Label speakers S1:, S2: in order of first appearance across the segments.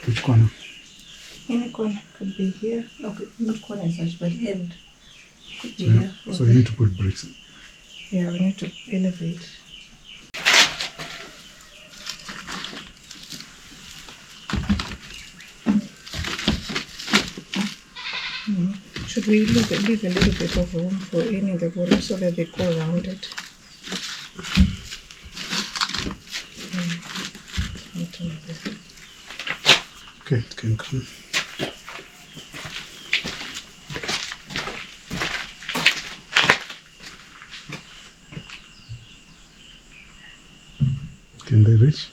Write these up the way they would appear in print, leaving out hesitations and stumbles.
S1: Which corner?
S2: Any corner could be here. Okay, not corner as such, but end could be here.
S1: So you need to put bricks in.
S2: Yeah, we need to elevate. Should we leave a little bit of room for any of the water so that they go around it?
S1: Okay, it can come. Can they reach?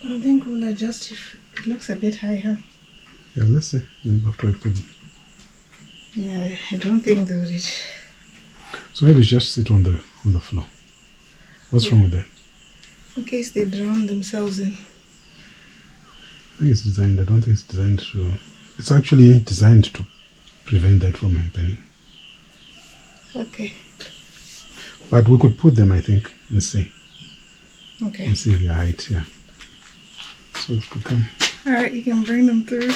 S2: I think we'll adjust if it looks a bit higher.
S1: Yeah, let's see. After I put them.
S2: Yeah, I don't think they'll reach.
S1: So maybe just sit on the floor. What's wrong with that?
S2: In case they drown themselves in.
S1: I think it's designed. I don't think it's designed to. It's actually designed to prevent that from happening.
S2: Okay.
S1: But we could put them, I think, and see.
S2: Okay.
S1: And see their height, yeah. So it could come.
S2: Alright, you can bring them through.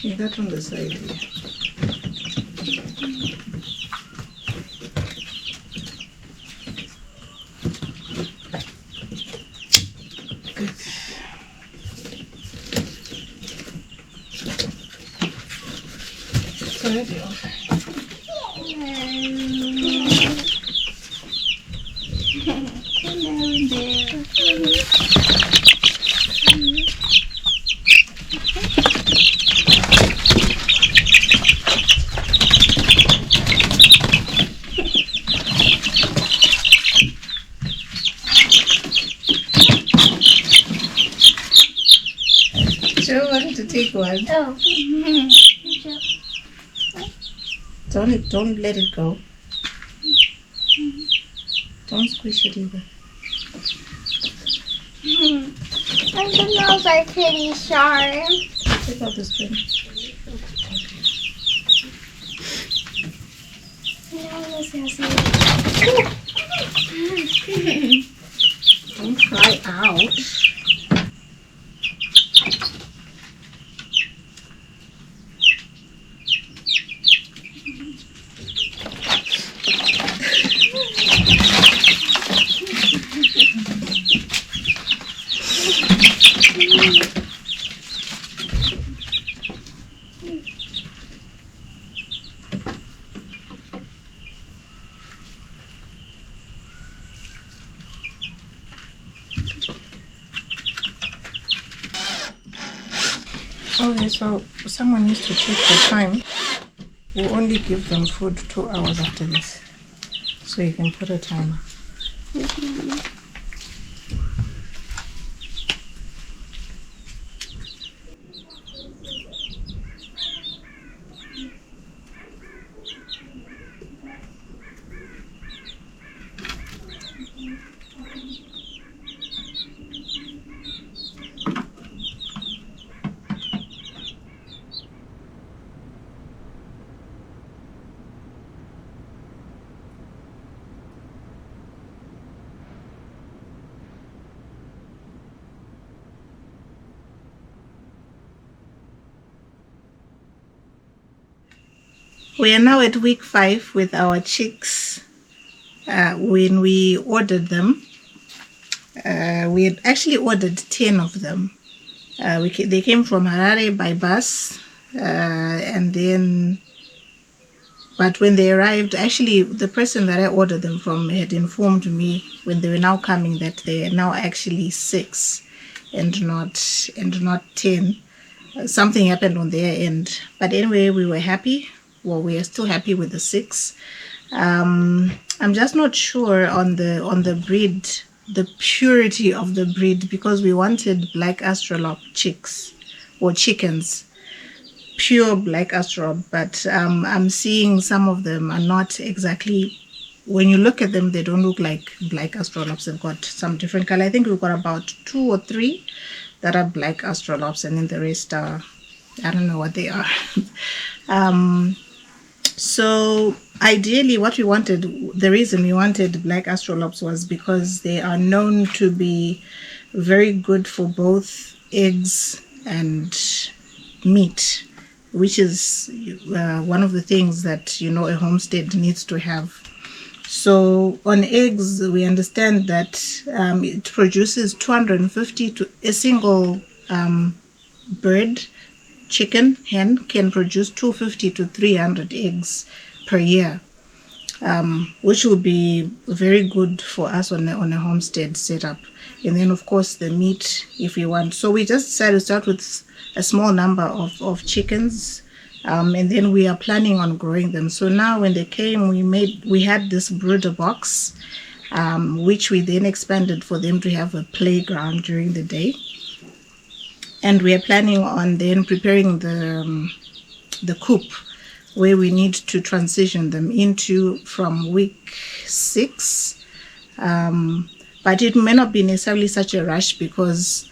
S2: Yeah, that on the side here. Good. So there you are.
S3: Hello there.
S2: Joe wanted to take one.
S3: Oh.
S2: Don't let it go. Don't squish it either.
S3: And the nails are pretty sharp.
S2: Take out the string. Don't cry out. Okay, so someone needs to check the time. We'll only give them food 2 hours after this. So you can put a timer. We are now at week 5 with our chicks. When we ordered them, we had actually ordered 10 of them. They came from Harare by bus, but when they arrived, actually the person that I ordered them from had informed me when they were now coming that they are now actually 6 and not 10. something happened on their end. But anyway, we were happy. Well, we are still happy with the 6. I'm just not sure on the breed, the purity of the breed, because we wanted black astrolop chicks or chickens, pure black astrolop, but I'm seeing some of them are not exactly, when you look at them, they don't look like black astrolops. They've got some different color. I think we've got about 2 or 3 that are black astrolops, and then the rest are, I don't know what they are. So ideally what we wanted, the reason we wanted black astrolops was because they are known to be very good for both eggs and meat, which is one of the things that, you know, a homestead needs to have. So on eggs, we understand that it produces 250 to a single bird, chicken, hen can produce 250 to 300 eggs per year, which will be very good for us on a homestead setup. And then of course the meat, if you want. So we just decided to start with a small number of chickens, and then we are planning on growing them. So now when they came, we had this brooder box, which we then expanded for them to have a playground during the day. And we are planning on then preparing the coop, where we need to transition them into from week 6. But it may not be necessarily such a rush, because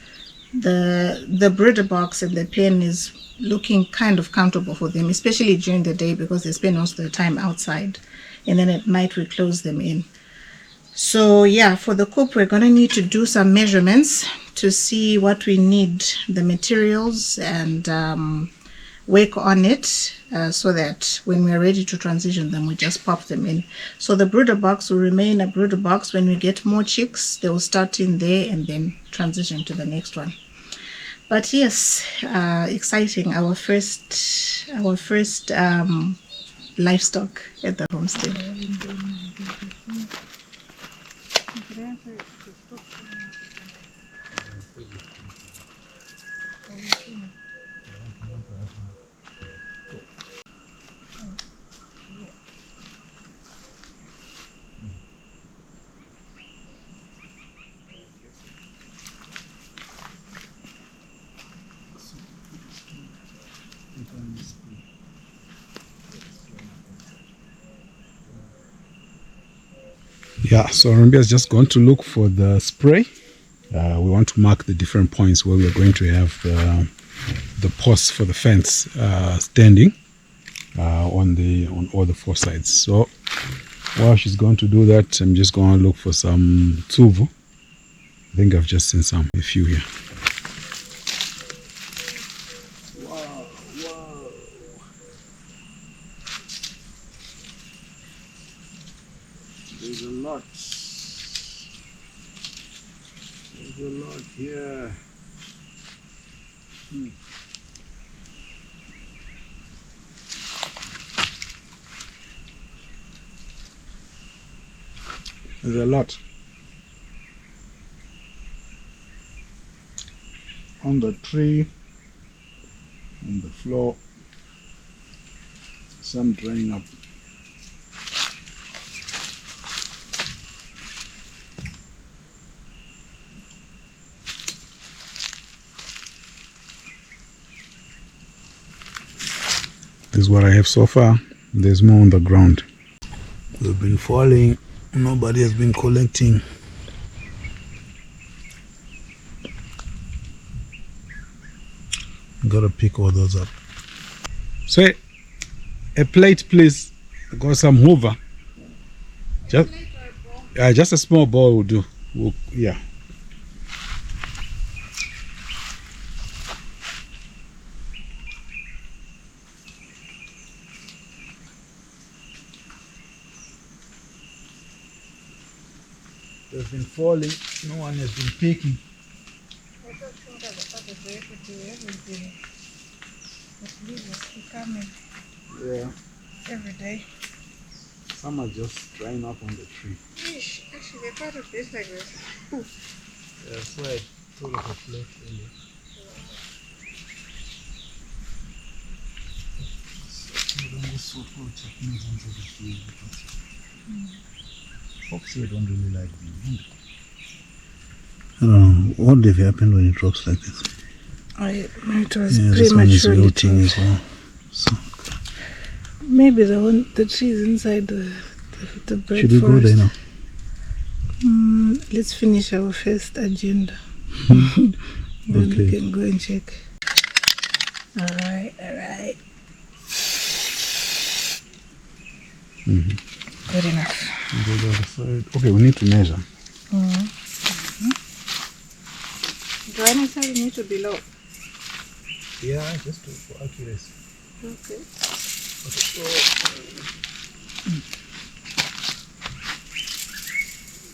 S2: the brooder box and the pen is looking kind of comfortable for them, especially during the day, because they spend most of the time outside, and then at night we close them in. So yeah, for the coop we're going to need to do some measurements to see what we need, the materials, and work on it, so that when we're ready to transition them, we just pop them in. So the brooder box will remain a brooder box. When we get more chicks, they will start in there and then transition to the next one. But yes, exciting, our first livestock at the homestead.
S1: Yeah, so Rambia is just going to look for the spray. We want to mark the different points where we are going to have the posts for the fence standing on all the 4 sides. So while she's going to do that, I'm just going to look for some tsuvu. I think I've just seen a few here. Wow. There's a lot. There's a lot here. There's a lot. On the tree, on the floor, some drying up. This is what I have so far. There's more on the ground. They've been falling. Nobody has been collecting. Gotta pick all those up. So, a plate, please. I got some hoover. Just a small bowl will do. Yeah. They've been falling. No one has been picking. Yeah.
S2: Every day.
S1: Some are just drying up on the tree.
S2: Actually, they're quite a bit like this.
S1: That's why I told her to plate earlier. Folks here don't really like the wind.
S4: I don't know. What would have happened when it drops like this?
S2: It was
S4: This one is
S2: prematurely
S4: wilting
S2: tall.
S4: as well. So,
S2: Maybe the trees inside the bird
S4: should we go
S2: forest.
S4: there now?
S2: Let's finish our first agenda. Then we
S4: Okay.
S2: can go and check. Alright. Good enough.
S1: Go the other side. Okay, we need to measure.
S2: Do I necessarily need to be low?
S4: Yeah, just for accuracy.
S2: Okay.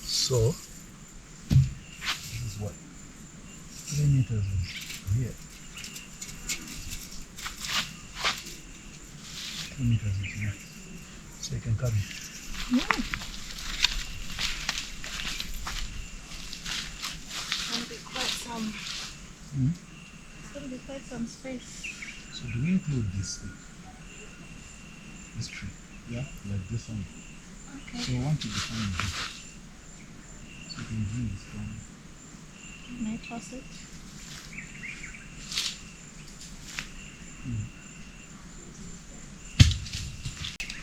S4: So, this is what? 3 meters is here. 2 meters is here. So you can come in.
S2: Gonna be quite some space.
S4: So do we include this thing? This tree? Yeah, like this one.
S2: Okay.
S4: So I want to define this. So you can bring this down.
S2: May I toss it?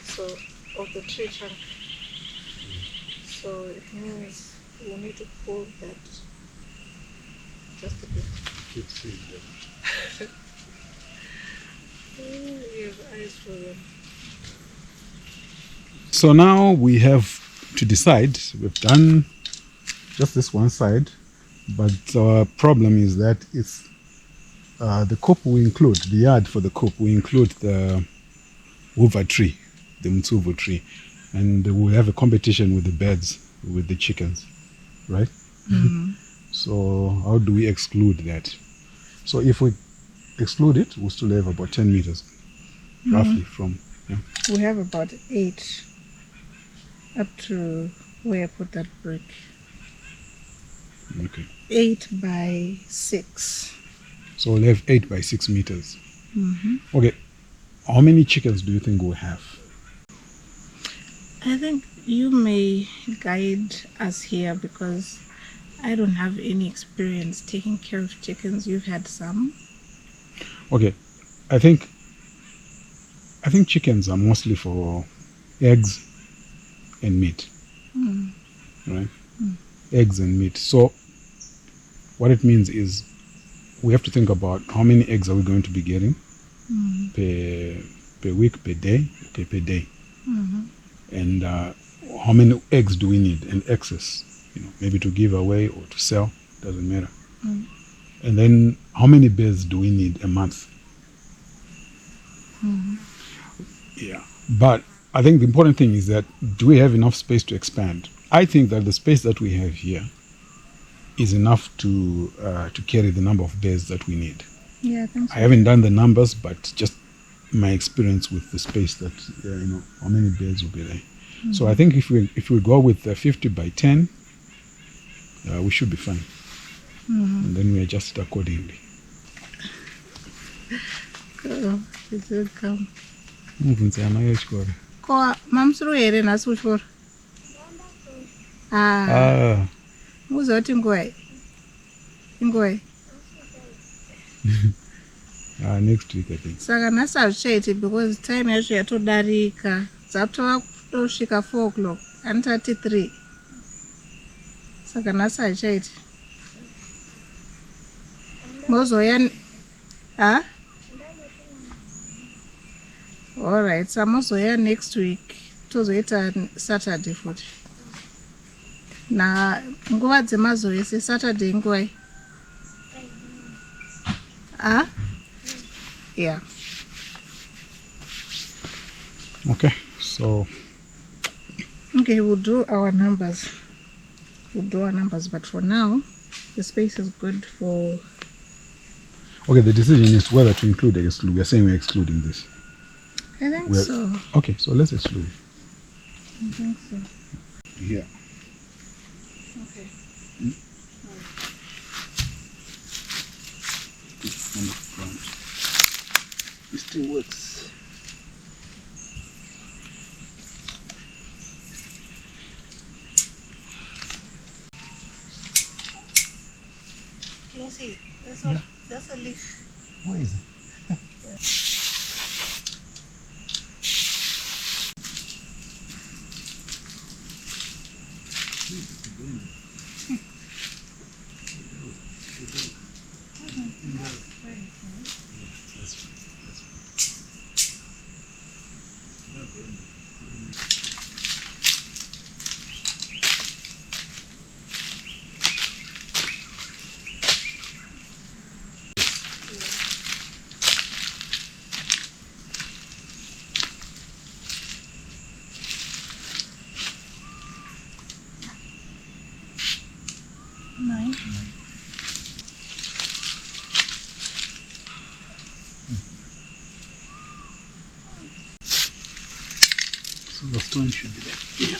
S2: So, of the tree trunk. So it means we need to pull that just a bit.
S1: Keep seeing them.
S2: You have eyes for them.
S1: So now we have to decide. We've done just this one side, but our problem is that it's the coop we include, the yard for the coop, we include the hoover tree, the mtsuvu tree, and we'll have a competition with the birds, with the chickens, right? So how do we exclude that? So if we exclude it, we'll still have about 10 meters, roughly from, yeah.
S2: We have about 8 up to where I put that brick.
S1: Okay.
S2: 8 by 6.
S1: So we'll have 8 by 6 meters. Okay. How many chickens do you think we'll have?
S2: I think you may guide us here because I don't have any experience taking care of chickens. You've had some.
S1: Okay. I think chickens are mostly for eggs and meat. Right? Eggs and meat. So what it means is we have to think about how many eggs are we going to be getting per week, per day, okay, per day. And how many eggs do we need in excess? Maybe to give away or to sell, doesn't matter. And then how many birds do we need a month? Yeah. But I think the important thing is that do we have enough space to expand? I think that the space that we have here is enough to carry the number of birds that we need.
S2: Yeah, I think so.
S1: I haven't done the numbers, but just my experience with the space that how many birds will be there. So I think if we go with 50 by 10, we should be fine, and then we adjust it accordingly.
S2: Oh, it will come.
S1: Ah,
S2: Ko mamsuru here nasu chora. Ah, muzoti ngoi. Ngoi.
S1: next week I think.
S2: Saka nasazvichaiti because time yacho yatodarika. Dzatova kutosvika 4 o'clock. Handitati 3. Saka nasazvichaiti. Mozoya. Ah? Alright, so mozoya next week. Tozoita Saturday futi. Na nguva dzemazuva ese Saturday nguva. Ah? Yeah.
S1: Okay, so
S2: Okay, we'll do our numbers. But for now, the space is good for.
S1: okay, the decision is whether to include or exclude. We are saying we're excluding this.
S2: I think
S1: Well-
S2: so.
S1: Okay, so let's exclude.
S2: I think so.
S1: Yeah.
S2: Okay.
S4: It still works.
S2: see.
S1: Yeah.
S2: That's a leaf.
S1: Where is it?
S2: Nine.
S1: So the stone should be there. Yeah.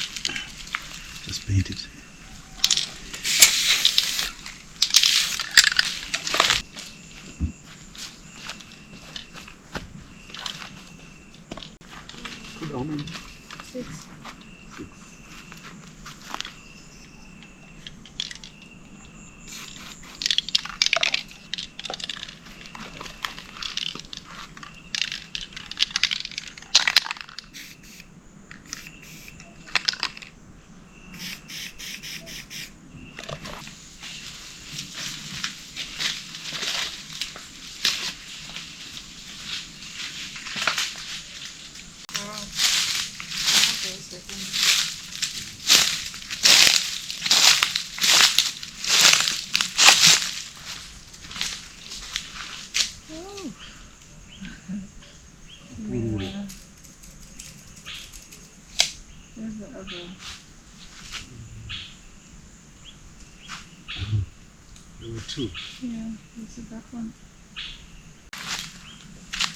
S1: Just paint it. How many?
S2: 6. There's the other.
S1: There were 2.
S2: Yeah, this is that one.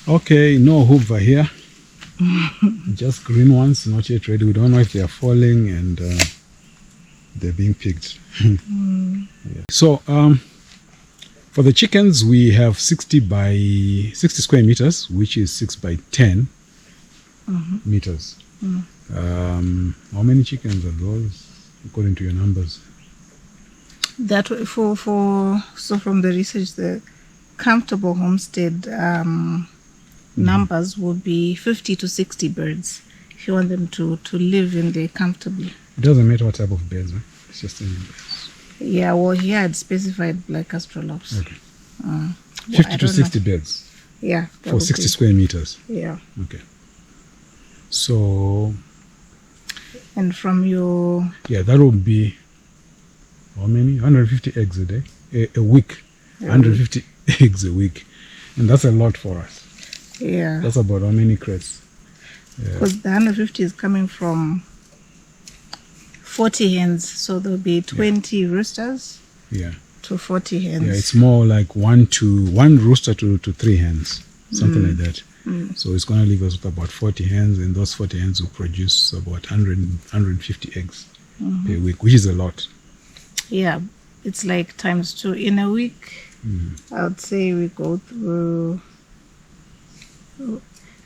S1: Okay, no hoover here. Just green ones, not yet ready. We don't know if they are falling and they're being picked. Yeah. So, for the chickens, we have 60 square meters, which is 6 by 10 meters. How many chickens are those, according to your numbers?
S2: That for so from the research, the comfortable homestead numbers would be 50 to 60 birds if you want them to live in there comfortably.
S1: It doesn't matter what type of birds, right? It's just any birds.
S2: Yeah, well, he had specified black astrolobes.
S1: Okay.
S2: Well,
S1: 50
S2: I
S1: to
S2: don't
S1: 60
S2: know.
S1: birds
S2: Yeah. that
S1: for
S2: would
S1: 60
S2: be-
S1: square meters.
S2: Yeah.
S1: Okay. So,
S2: And from your
S1: yeah, that would be how many? 150 eggs a day, a week. 150 eggs a week, and that's a lot for us.
S2: yeah,
S1: That's about how many crates?
S2: because the 150 is coming from 40 hens, so there'll be 20 roosters
S1: Yeah,
S2: to 40 hens.
S1: yeah. It's more like one rooster to 3 hens, something like that. So it's going to leave us with about 40 hens, and those 40 hens will produce about 150 eggs per week, which is a lot.
S2: Yeah, it's like times 2 in a week. I would say we go through,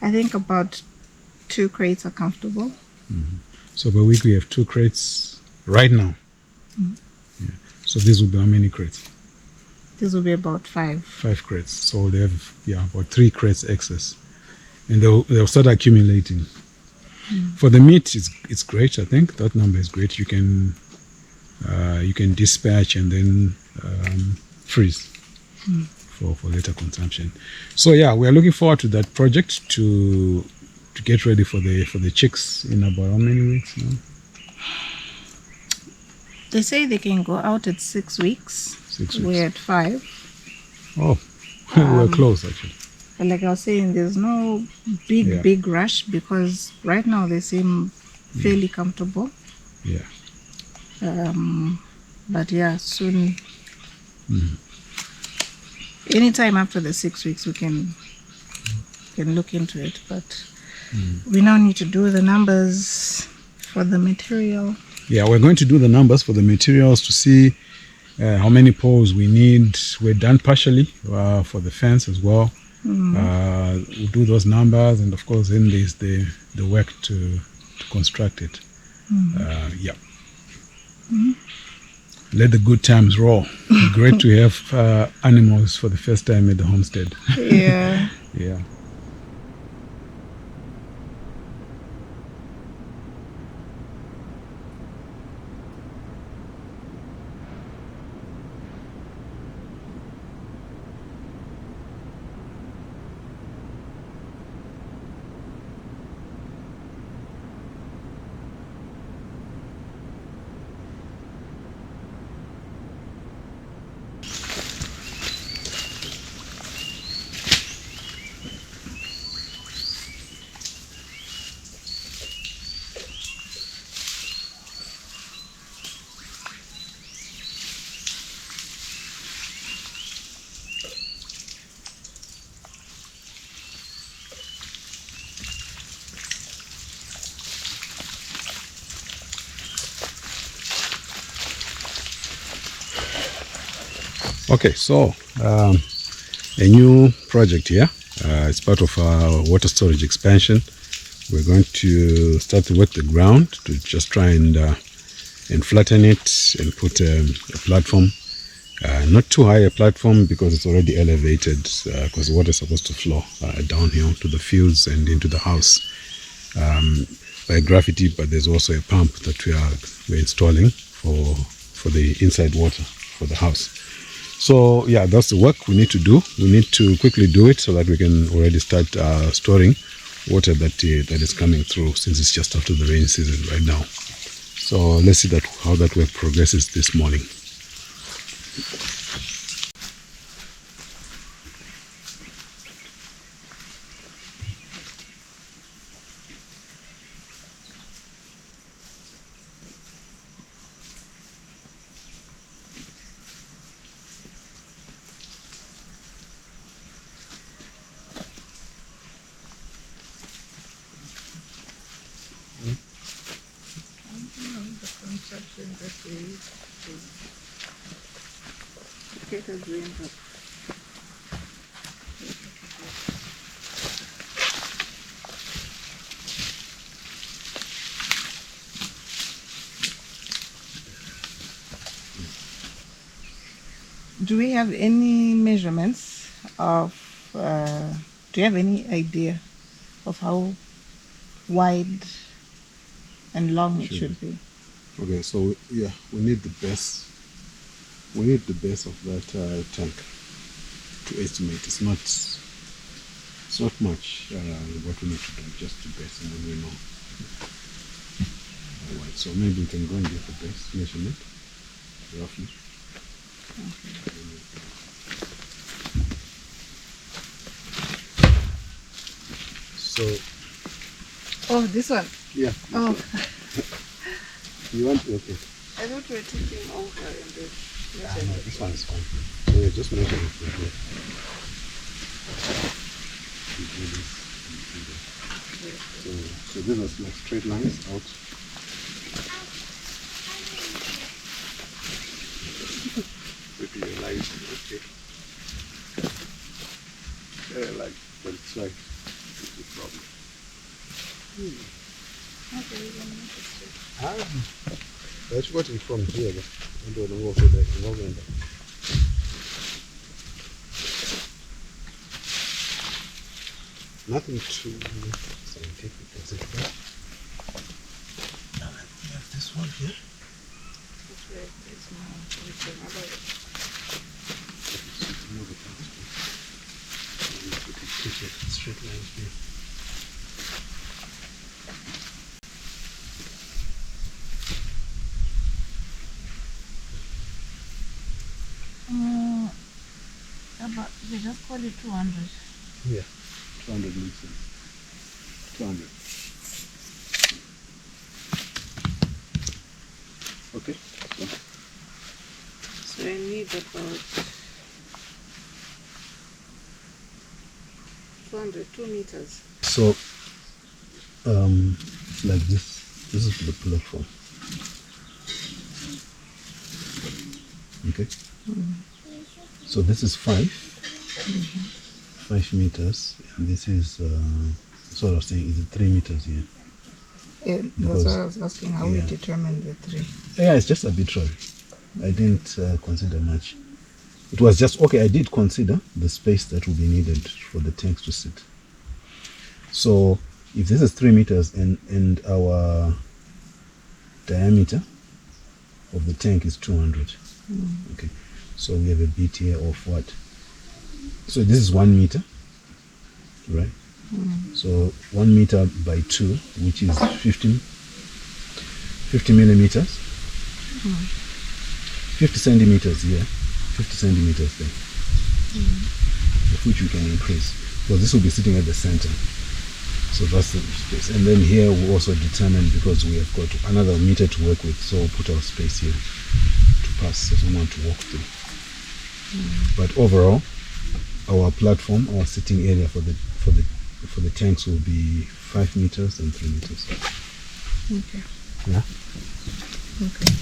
S2: I think about 2 crates are comfortable.
S1: So per week we have 2 crates right now. Yeah. So this will be how many crates?
S2: This will be about 5.
S1: 5 crates. So they have about 3 crates excess, and they'll start accumulating. For the meat, it's great. I think that number is great. You can dispatch and then freeze for later consumption. So yeah, we are looking forward to that project to get ready for the chicks in about how many weeks now?
S2: They say they can go out at 6 weeks.
S1: 6 weeks.
S2: We're at 5.
S1: Oh, we're close actually.
S2: But like I was saying, there's no big rush because right now they seem fairly comfortable.
S1: Yeah.
S2: But yeah, soon. Anytime after the 6 weeks, we can look into it. But we now need to do the numbers for the material.
S1: Yeah, we're going to do the numbers for the materials to see how many poles we need. We're done partially for the fence as well. We'll do those numbers, and of course then there's the work to construct it. Yeah. let the good times roll. Great to have animals for the first time at the homestead.
S2: Yeah.
S1: Yeah. Okay, so a new project here. It's part of our water storage expansion. We're going to start to wet the ground to just try and flatten it and put a platform. Not too high a platform because it's already elevated because the water is supposed to flow downhill to the fields and into the house by gravity, but there's also a pump that we're installing for the inside water for the house. So yeah, that's the work we need to do. We need to quickly do it so that we can already start storing water that is coming through, since it's just after the rainy season right now. So let's see how that work progresses this morning.
S2: Do we have any measurements of, do you have any idea of how wide and long it should be?
S1: Okay, so yeah, we need the base. We need the base of that tank to estimate. It's not much what we need to do, just the base, and then we know. Alright, so maybe we can go and get the base measurement roughly. So.
S2: Oh, this one.
S1: Yeah.
S2: Oh,
S1: You want? Okay.
S2: I thought we were taking over in this.
S1: No, this one is fine. So yeah, just measure it from here. You do this, you do that. So these are like straight lines out. Maybe you like it, okay. Yeah, like, but it's like it's a problem.
S2: Okay, we're gonna make it straight.
S1: That's what it's from here. I don't know what the involvement. Nothing too scientific, is it? Now we have this one here.
S2: That's where it's more about it.
S1: Move it out. Put it straight lines here.
S2: About, they just call it 200.
S1: Yeah, 200 makes sense. 200. Okay.
S2: So I need about 2 meters.
S1: So, like this. This is the platform. Okay. So this is 5 meters, and this is so I was saying, is it 3 meters here?
S2: Yeah, that's what I was asking, how we determine the 3.
S1: Yeah, it's just arbitrary.
S4: I didn't consider much. It was just, okay, I did consider the space that will be needed for the tanks to sit. So if this is 3 meters and our diameter of the tank is 200, okay, so we have a bit here of what? So this is 1 meter, right? So 1 meter by 2, which is 50 millimeters, 50 centimeters here, 50 centimeters there, of which we can increase. So this will be sitting at the center. So that's the space. And then here we also determine, because we have got another meter to work with, so we'll put our space here to pass so someone to walk through. But overall, our platform, our sitting area for the tanks will be 5 meters and 3 meters.
S2: Okay.
S4: Yeah.
S2: Okay.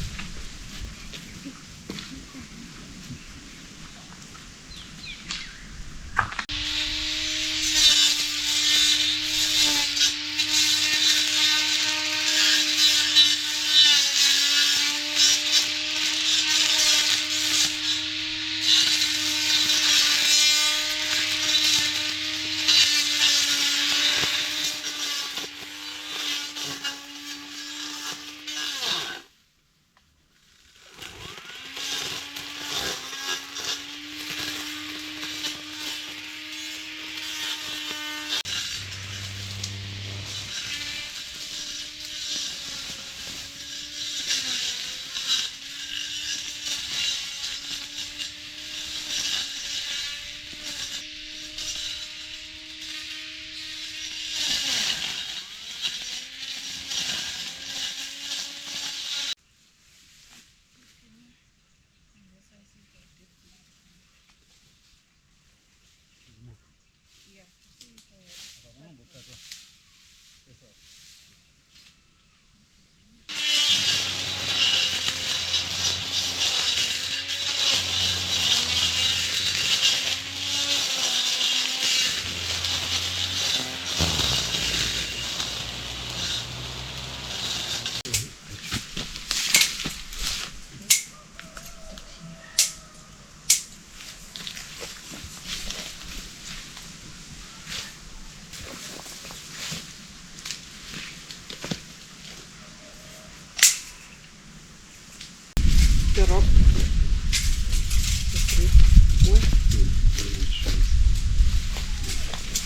S2: The rock.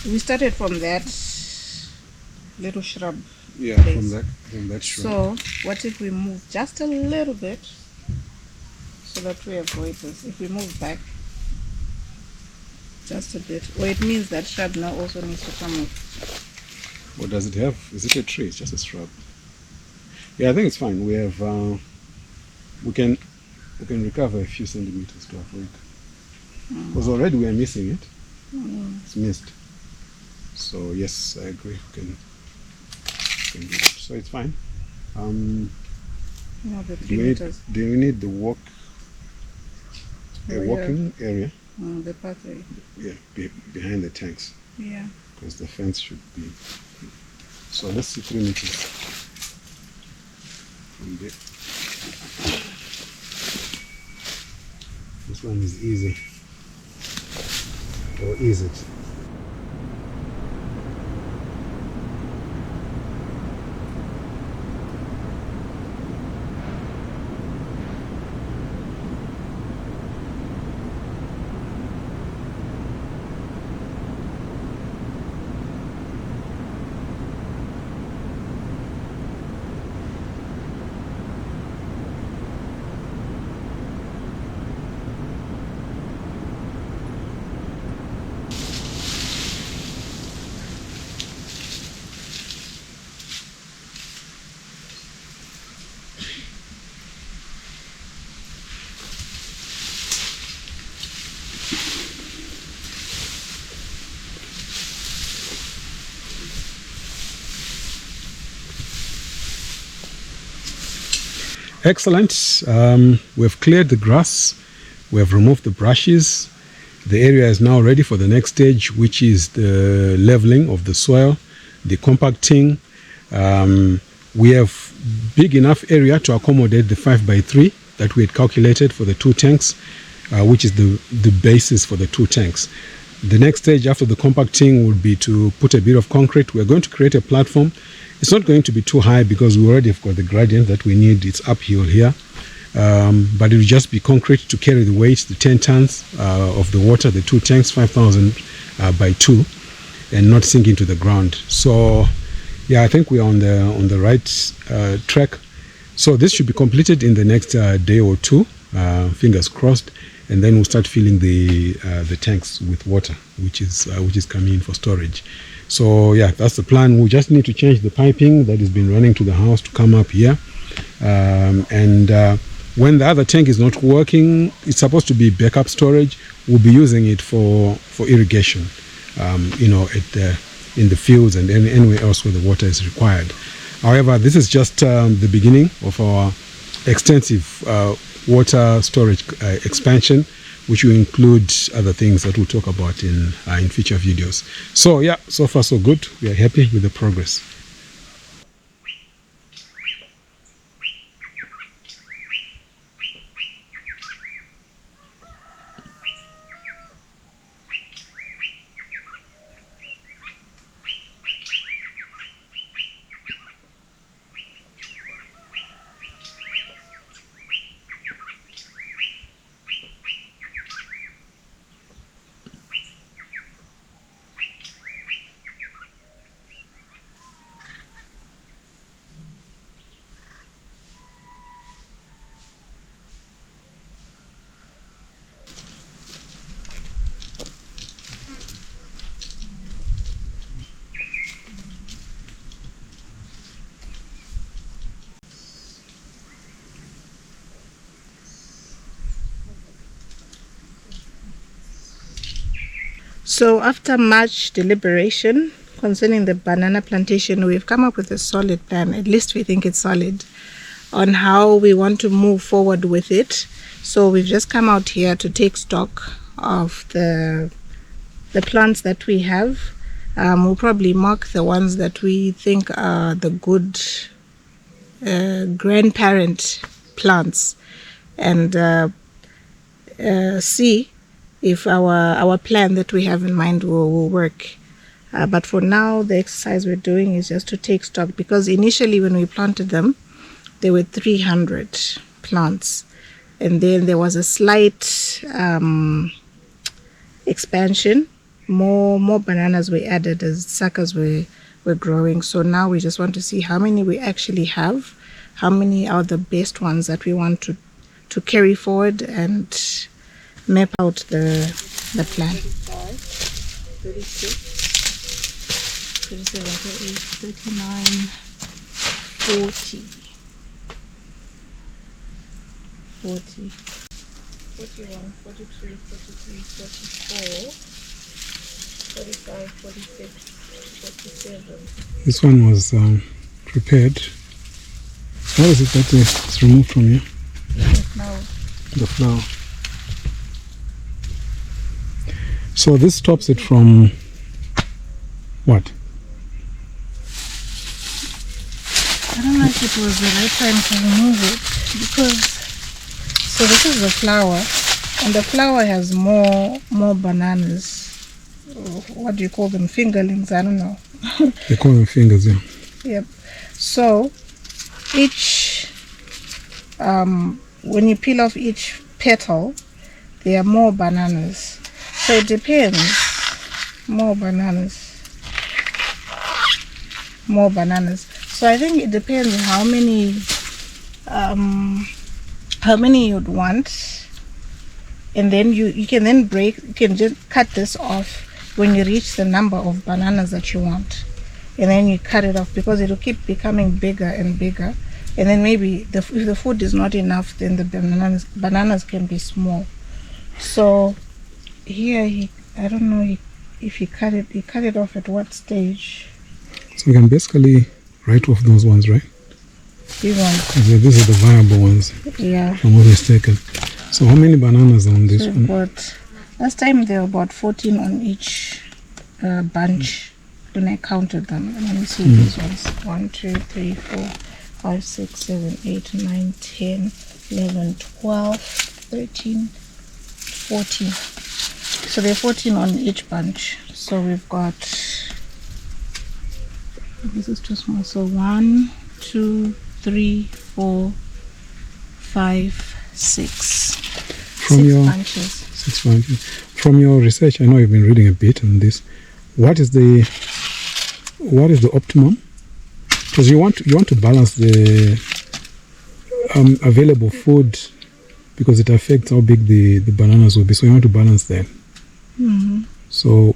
S2: We started from that little shrub.
S1: Yeah,
S2: place.
S1: from that shrub.
S2: So what if we move just a little bit so that we avoid this? If we move back just a bit, or it means that shrub now also needs to come off.
S1: What does it have? Is it a tree? It's just a shrub. Yeah, I think it's fine. We have we can recover a few centimeters to avoid. Because already we are missing it. It's missed. So yes, I agree. We can do it. So it's fine.
S2: No, the 3
S1: Do
S2: meters.
S1: we need the walk
S2: Oh,
S1: a
S2: yeah.
S1: walking area?
S2: The pathway.
S1: Yeah, behind the tanks,
S2: Yeah.
S1: because the fence should be. So let's see 3 meters from there. This one is easy. Or is it? Excellent. We've cleared the grass. We have removed the brushes. The area is now ready for the next stage, which is the leveling of the soil, the compacting. We have big enough area to accommodate the 5x3 that we had calculated for the 2 tanks, which is the basis for the 2 tanks. The next stage after the compacting would be to put a bit of concrete. We're going to create a platform. It's not going to be too high because we already have got the gradient that we need. It's uphill here. But it will just be concrete to carry the weight, the 10 tons of the water, the 2 tanks, 5,000 by 2, and not sink into the ground. So yeah, I think we are on the right track. So this should be completed in the next day or 2, fingers crossed, and then we'll start filling the tanks with water, which is coming in for storage. So yeah, that's the plan. We just need to change the piping that has been running to the house to come up here, when the other tank is not working, it's supposed to be backup storage. We'll be using it for irrigation, in the fields and anywhere else where the water is required. However, this is just the beginning of our extensive water storage expansion, which will include other things that we'll talk about in future videos. So yeah, so far so good. We are happy with the progress.
S2: So after much deliberation concerning the banana plantation, we've come up with a solid plan, at least we think it's solid, on how we want to move forward with it. So we've just come out here to take stock of the plants that we have. We'll probably mark the ones that we think are the good grandparent plants, and see if our plan that we have in mind will work. But for now, the exercise we're doing is just to take stock, because initially when we planted them, there were 300 plants, and then there was a slight expansion. More bananas were added as suckers were growing. So now we just want to see how many we actually have, how many are the best ones that we want to carry forward, and map out the plan. 36, 37, 38, 39, 40, 41, 42, 43, 44, 45, 46, 47.
S1: This one was prepared. What is it that is removed from here? The flower. So this stops it from what?
S2: I don't know if it was the right time to remove it, because so this is the flower, and the flower has more bananas. What do you call them? Fingerlings? I don't know.
S1: They call them fingers, yeah.
S2: Yep. So each when you peel off each petal, there are more bananas. So it depends. More bananas. So I think it depends on how many you'd want, and then you can then you can just cut this off when you reach the number of bananas that you want, and then you cut it off, because it will keep becoming bigger and bigger, and then maybe if the food is not enough, then the bananas can be small. So here I don't know if he cut it off at what stage.
S1: So we can basically write off those ones, right?
S2: These ones.
S1: These are the viable ones.
S2: Yeah.
S1: From what is taken. So how many bananas are on this one?
S2: Last time there were about 14 on each bunch when I counted them. Let me see these ones. 1, 2, 3, 4, 5, 6, 7, 8, 9, 10, 11, 12, 13, 14. So there are 14 on each bunch. So we've got, this is too small. So 1, 2, 3, 4, 5, 6.
S1: From your
S2: Bunches.
S1: 6 bunches. From your research, I know you've been reading a bit on this. What is the optimum? Because you want to balance the available food, because it affects how big the bananas will be. So you want to balance that.
S2: Mm-hmm.
S1: So,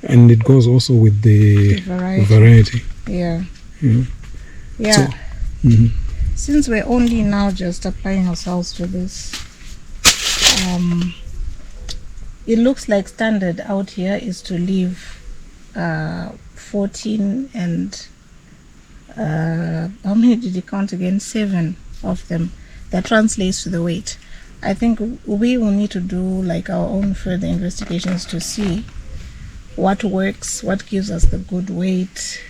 S1: and it goes also with the variety.
S2: Yeah.
S1: Yeah.
S2: Yeah.
S1: So, mhm.
S2: Since we're only now just applying ourselves to this, it looks like standard out here is to leave 14 and how many did you count again? 7 of them. That translates to the weight. I think we will need to do like our own further investigations to see what works, what gives us the good weight,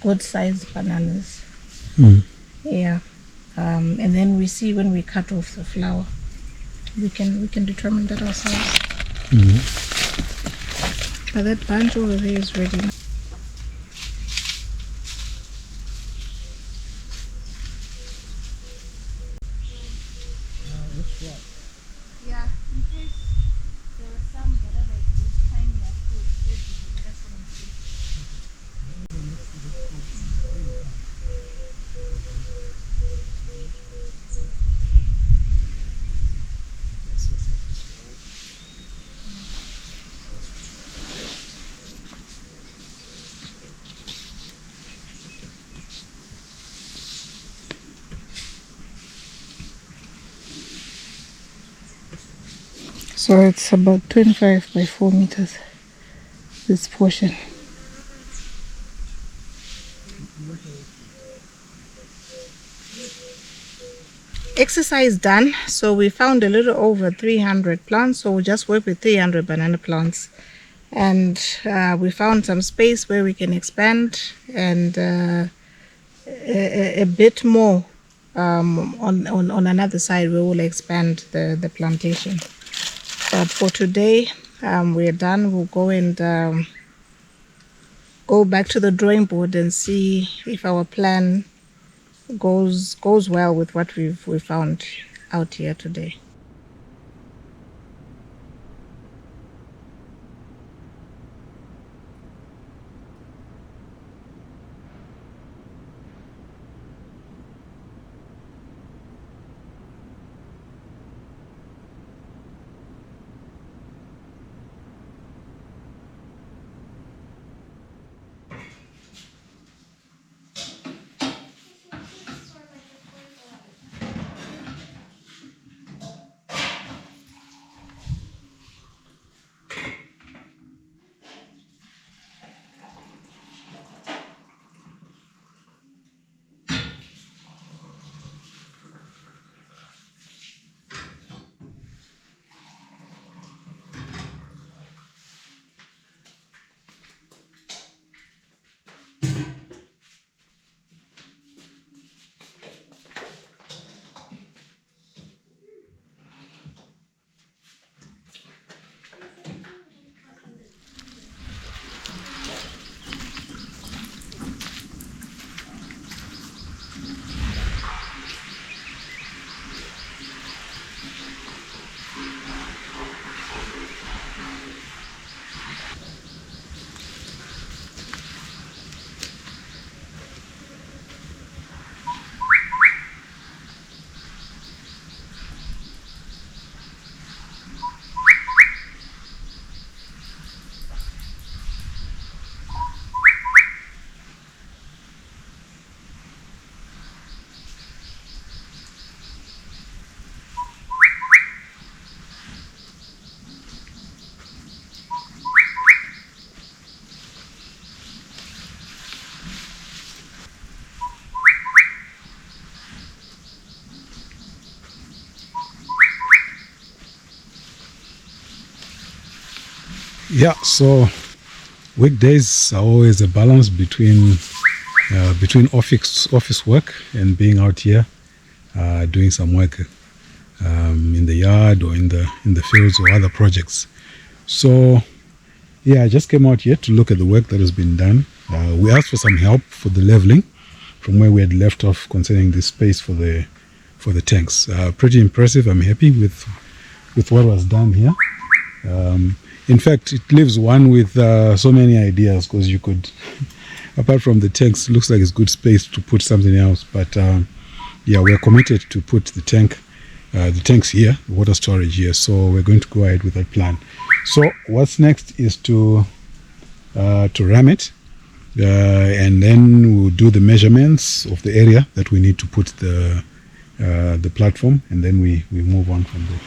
S2: good sized bananas.
S1: Mm.
S2: Yeah. And then we see when we cut off the flower, we can determine that ourselves.
S1: Mhm.
S2: But that bunch over there is ready now. Yeah, in case there were some that are like this tiny food, that's what I'm saying. So it's about 25 by 4 meters, this portion. Exercise done. So we found a little over 300 plants. So we'll just work with 300 banana plants. And we found some space where we can expand and a bit more on another side where we'll expand the plantation. But for today, we're done. We'll go and go back to the drawing board and see if our plan goes well with what we found out here today.
S1: Yeah, so weekdays are always a balance between office work and being out here doing some work in the yard or in the fields or other projects. So yeah, I just came out here to look at the work that has been done. We asked for some help for the leveling from where we had left off concerning this space for the tanks. Pretty impressive. I'm happy with what was done here. In fact, it leaves one with so many ideas, because you could, apart from the tanks, looks like it's good space to put something else. But yeah, we're committed to put the tanks here, the water storage here. So we're going to go ahead with that plan. So what's next is to ram it, and then we'll do the measurements of the area that we need to put the platform, and then we move on from there.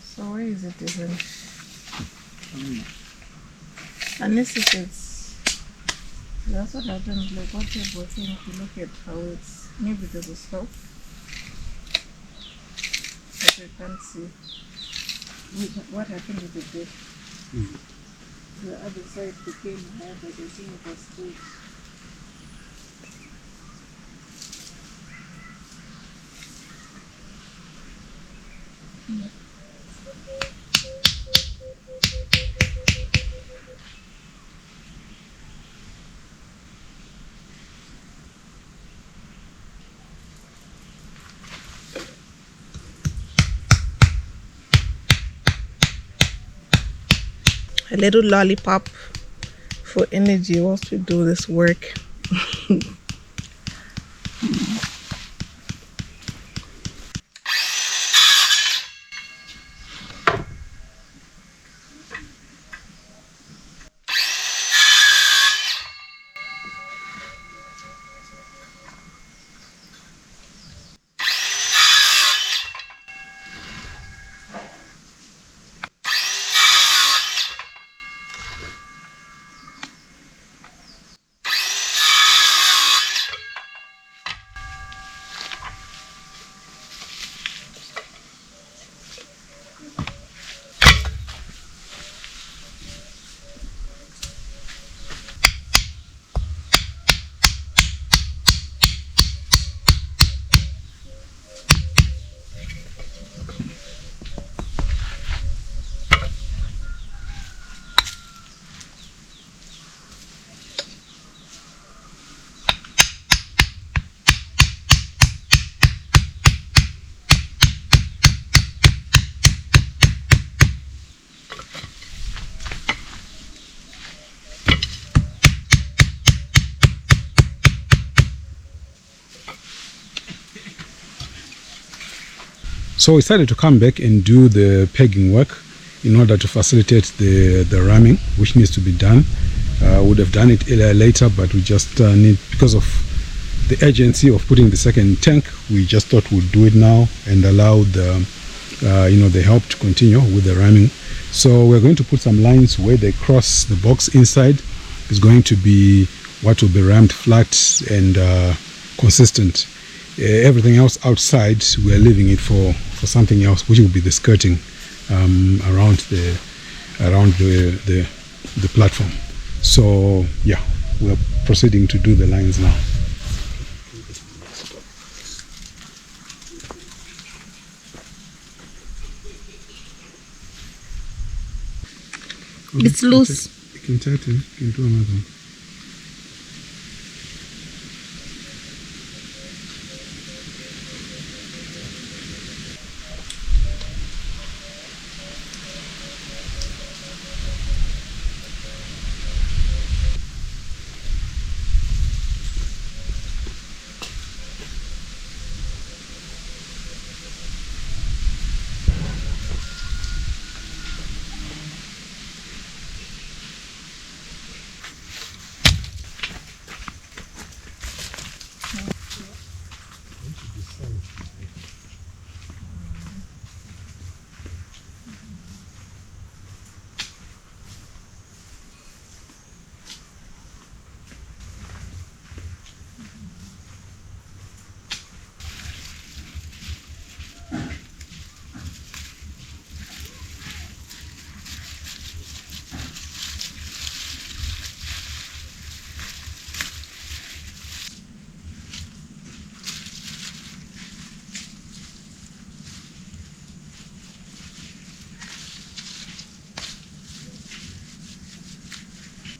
S2: So why is it different? Unless if it's, that's what happens, like what you're working, if you look at how it's, maybe there's a slope, but you can't see. What happened with the dip? The other side became higher, but I think it was straight. A little lollipop for energy whilst we do this work.
S1: So we decided to come back and do the pegging work in order to facilitate the ramming, which needs to be done. Would have done it later, but we just need, because of the urgency of putting the second tank, we just thought we'd do it now and allow the they help to continue with the ramming. So we're going to put some lines where they cross the box. Inside is going to be what will be rammed flat and consistent. Everything else outside, we're leaving it for something else, which will be the skirting around the platform. So yeah, we're proceeding to do the lines now.
S2: It's loose.
S1: You can tighten. You can do another one.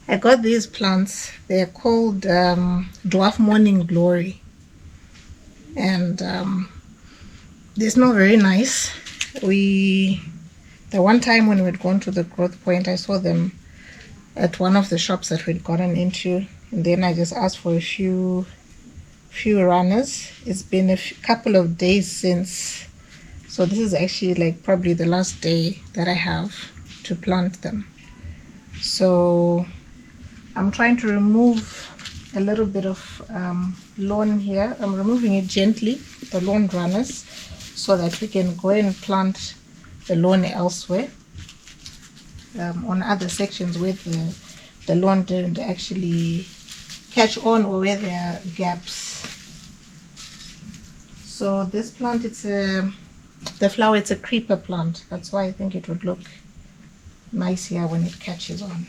S2: I got these plants. They're called dwarf morning glory, and they smell very nice. The one time when we'd gone to the growth point, I saw them at one of the shops that we'd gotten into, and then I just asked for a few runners. It's been a couple of days since, so this is actually like probably the last day that I have to plant them. So I'm trying to remove a little bit of lawn here. I'm removing it gently, the lawn runners, so that we can go and plant the lawn elsewhere, on other sections where the lawn didn't actually catch on or where there are gaps. So this plant, the flower, it's a creeper plant. That's why I think it would look nice here when it catches on.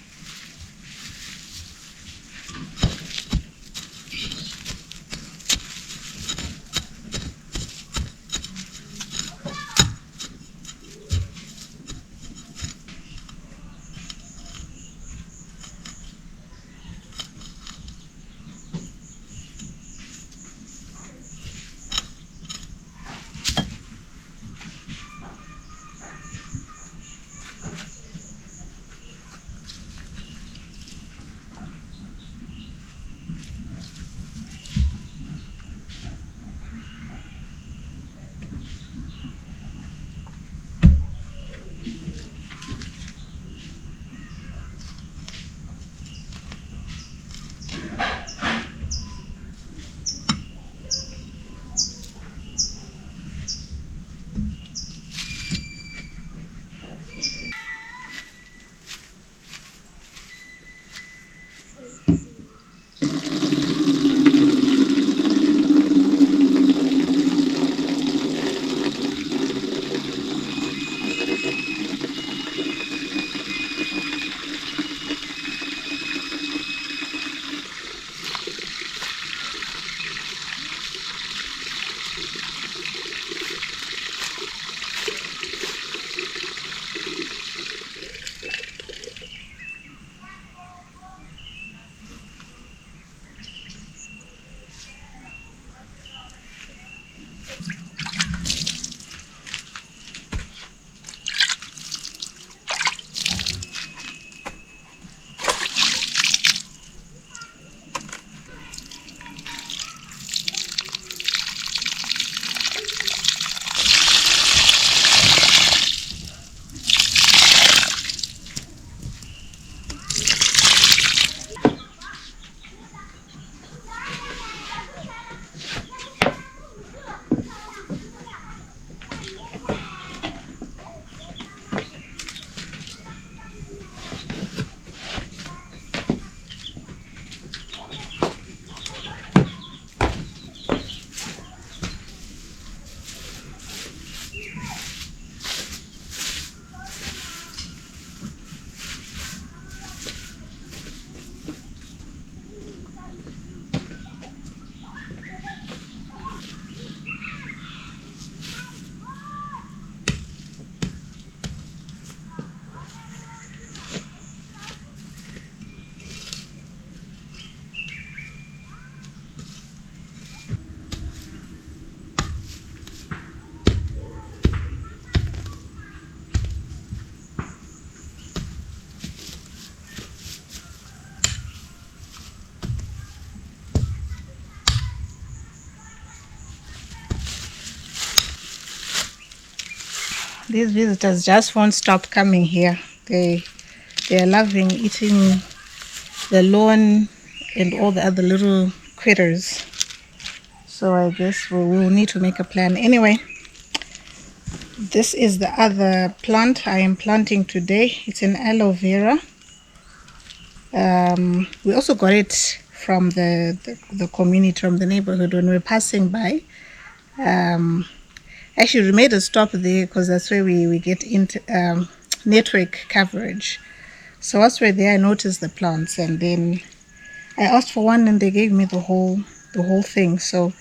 S2: These visitors just won't stop coming here. They're loving eating the lawn and all the other little critters. So I guess we'll need to make a plan. Anyway, this is the other plant I am planting today. It's an aloe vera. We also got it from the community, from the neighborhood when we were passing by. Actually, we made a stop there because that's where we get into network coverage. So once we're there, I noticed the plants, and then I asked for one, and they gave me the whole thing. So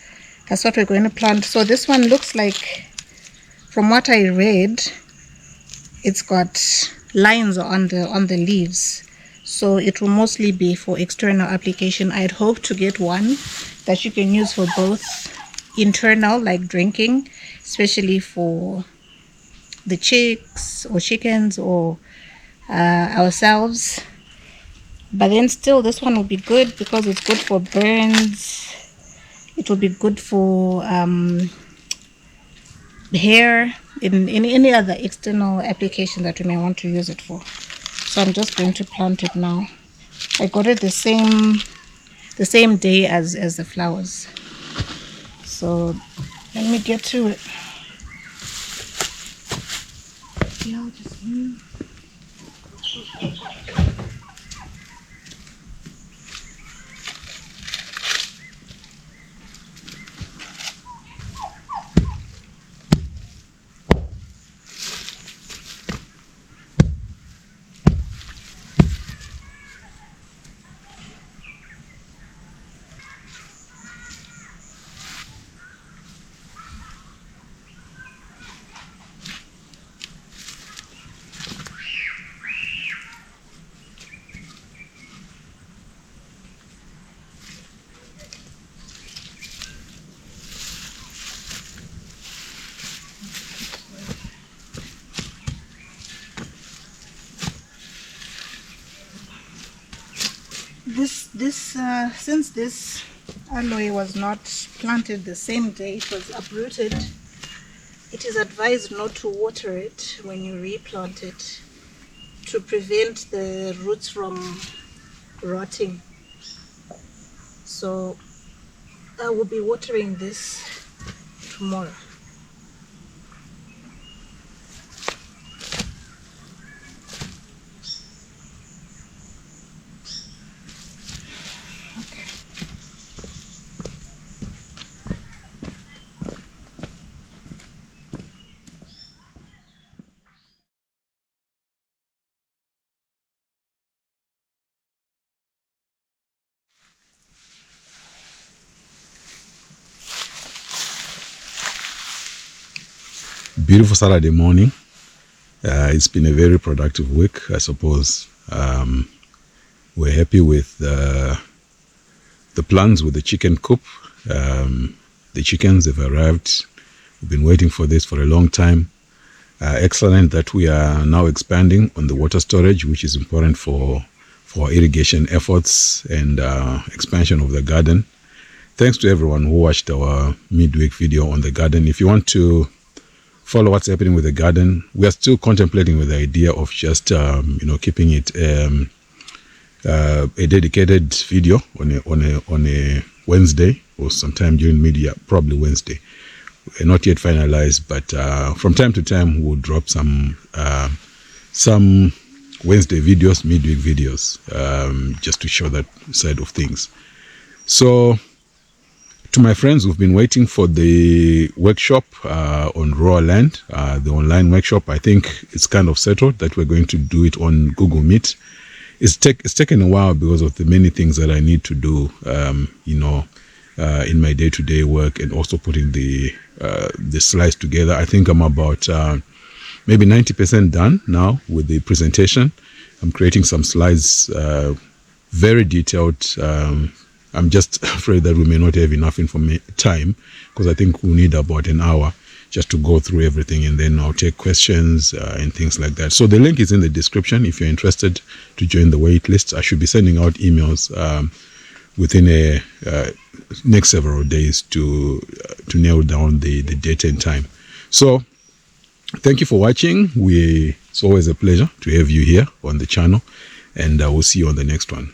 S2: that's what we're going to plant. So this one looks like, from what I read, it's got lines on the leaves. So it will mostly be for external application. I'd hope to get one that you can use for both internal, like drinking, especially for the chicks or chickens or ourselves. But then still, this one will be good because it's good for burns. It will be good for hair, in any other external application that we may want to use it for. So I'm just going to plant it now. I got it the same day as the flowers. So let me get to it. Yeah, I'll just move. Since this aloe was not planted the same day, it was uprooted, it is advised not to water it when you replant it to prevent the roots from rotting. So I will be watering this tomorrow.
S1: Beautiful Saturday morning. It's been a very productive week, I suppose. We're happy with the plans with the chicken coop. The chickens have arrived. We've been waiting for this for a long time. Excellent that we are now expanding on the water storage, which is important for irrigation efforts and expansion of the garden. Thanks to everyone who watched our midweek video on the garden. If you want to follow what's happening with the garden, we are still contemplating with the idea of just keeping it a dedicated video on a Wednesday or sometime during media, probably Wednesday. We're not yet finalized, but from time to time we'll drop some Wednesday videos, midweek videos, just to show that side of things. So to my friends who've been waiting for the workshop on raw land, the online workshop, I think it's kind of settled that we're going to do it on Google Meet. It's taken a while because of the many things that I need to do, in my day-to-day work, and also putting the slides together. I think I'm about maybe 90% done now with the presentation. I'm creating some slides, very detailed. I'm just afraid that we may not have enough time, because I think we'll need about an hour just to go through everything, and then I'll take questions and things like that. So the link is in the description if you're interested to join the wait list. I should be sending out emails within a next several days to nail down the date and time. So Thank you for watching. It's always a pleasure to have you here on the channel, and we'll see you on the next one.